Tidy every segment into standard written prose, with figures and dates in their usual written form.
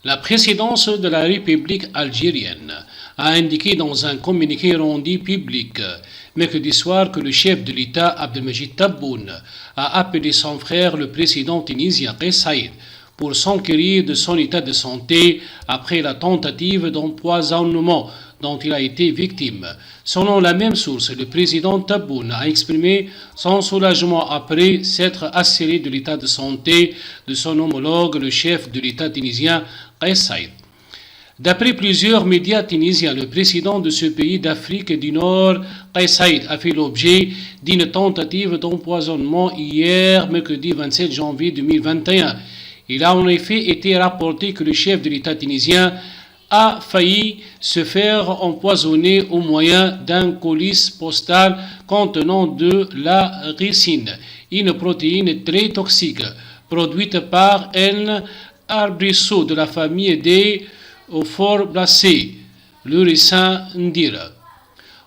La présidence de la République algérienne a indiqué dans un communiqué rendu public mercredi soir que le chef de l'État Abdelmajid Tebboune a appelé son frère le président tunisien Kais Saïed pour s'enquérir de son état de santé après la tentative d'empoisonnement dont il a été victime. Selon la même source, le président Tebboune a exprimé son soulagement après s'être assuré de l'état de santé de son homologue, le chef de l'État tunisien Kais Saïed. D'après plusieurs médias tunisiens, le président de ce pays d'Afrique du Nord, Kais Saïed, a fait l'objet d'une tentative d'empoisonnement hier, mercredi 27 janvier 2021. Il a en effet été rapporté que le chef de l'État tunisien a failli se faire empoisonner au moyen d'un colis postal contenant de la ricine, une protéine très toxique produite par un arbrisseau de la famille des Forblacées, le ricin ndira.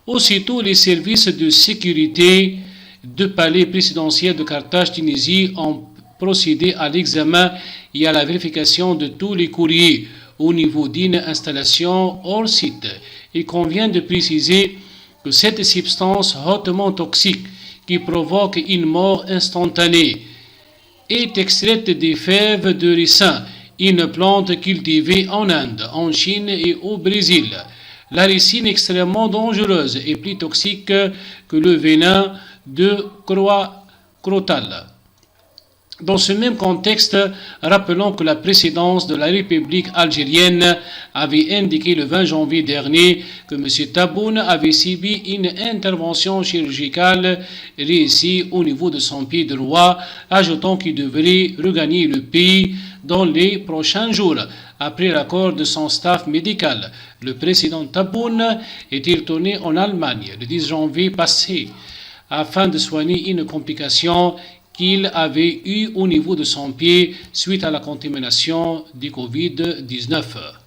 Aussitôt, les services de sécurité du palais présidentiel de Carthage, Tunisie, ont procédé à l'examen et à la vérification de tous les courriers au niveau d'une installation hors site. Il convient de préciser que cette substance hautement toxique qui provoque une mort instantanée est extraite des fèves de ricin, une plante cultivée en Inde, en Chine et au Brésil. La ricine extrêmement dangereuse et plus toxique que le venin de crotal. Dans ce même contexte, rappelons que la présidence de la République algérienne avait indiqué le 20 janvier dernier que M. Tebboune avait subi une intervention chirurgicale réussie au niveau de son pied droit, ajoutant qu'il devrait regagner le pays dans les prochains jours. Après l'accord de son staff médical, le président Tebboune est retourné en Allemagne le 10 janvier passé afin de soigner une complication qu'il avait eue au niveau de son pied suite à la contamination du Covid-19.